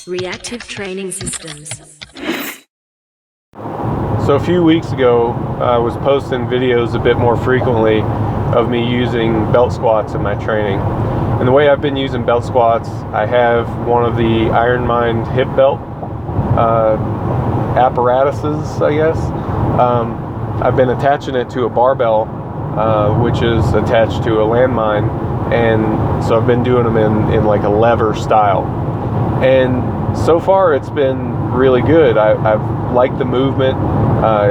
Reactive training systems. So a few weeks ago, I was posting videos a bit more frequently of me using belt squats in my training. And the way I've been using belt squats, I have one of the Iron Mind hip belt apparatuses, I guess. I've been attaching it to a barbell, which is attached to a landmine, and so I've been doing them in like a lever style. And so far it's been really good. I've liked the movement.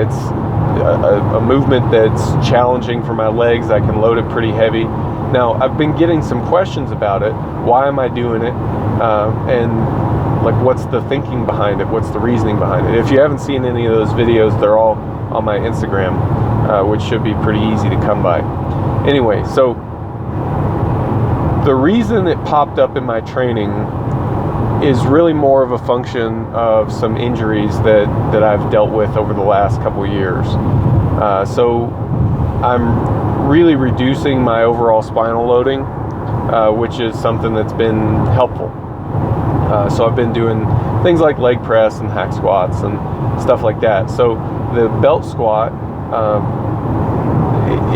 It's a movement that's challenging for my legs. I can load it pretty heavy. Now, I've been getting some questions about it. Why am I doing it? And like, what's the thinking behind it? What's the reasoning behind it? If you haven't seen any of those videos, they're all on my Instagram, which should be pretty easy to come by. Anyway, so the reason it popped up in my training is really more of a function of some injuries that I've dealt with over the last couple of years. So I'm really reducing my overall spinal loading, which is something that's been helpful. So I've been doing things like leg press and hack squats and stuff like that. So the belt squat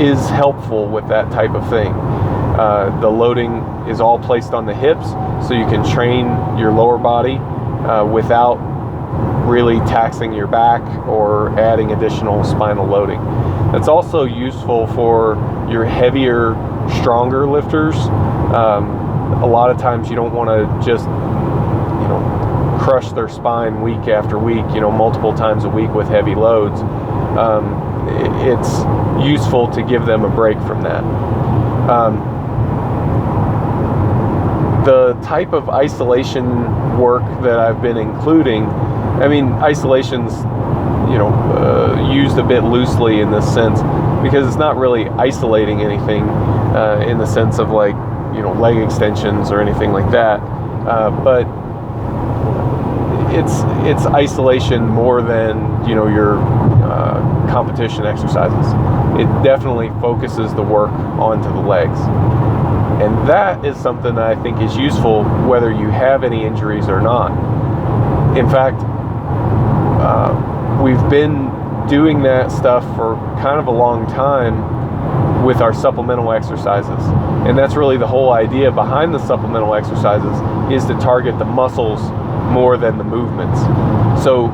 is helpful with that type of thing. The loading is all placed on the hips, so you can train your lower body without really taxing your back or adding additional spinal loading. That's also useful for your heavier, stronger lifters. A lot of times you don't want to just, crush their spine week after week, multiple times a week with heavy loads. It's useful to give them a break from that. The type of isolation work that I've been including, isolation's, used a bit loosely in this sense, because it's not really isolating anything in the sense of like, leg extensions or anything like that. But it's isolation more than, your competition exercises. It definitely focuses the work onto the legs. And that is something that I think is useful whether you have any injuries or not. In fact, we've been doing that stuff for kind of a long time with our supplemental exercises. And that's really the whole idea behind the supplemental exercises, is to target the muscles more than the movements. So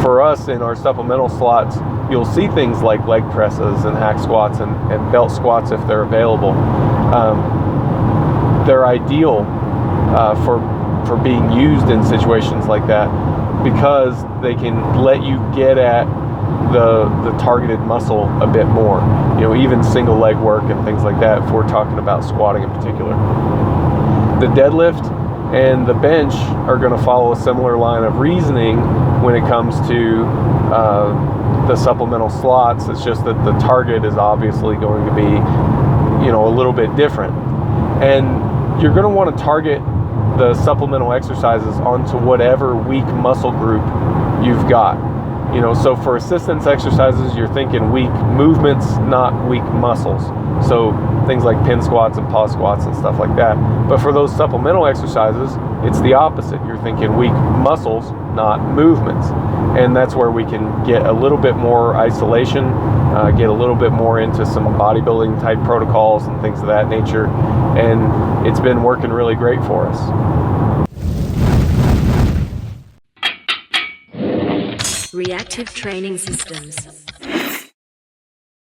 for us in our supplemental slots, you'll see things like leg presses and hack squats and belt squats if they're available. They're ideal for being used in situations like that, because they can let you get at the targeted muscle a bit more. Even single leg work and things like that, if we're talking about squatting in particular. The deadlift and the bench are going to follow a similar line of reasoning when it comes to the supplemental slots. It's just that the target is obviously going to be, a little bit different. And you're going to want to target the supplemental exercises onto whatever weak muscle group you've got. So for assistance exercises, you're thinking weak movements, not weak muscles. So things like pin squats and pause squats and stuff like that. But for those supplemental exercises, it's the opposite. You're thinking weak muscles, not movements. And that's where we can get a little bit more isolation, get a little bit more into some bodybuilding type protocols and things of that nature. And it's been working really great for us. Reactive training systems.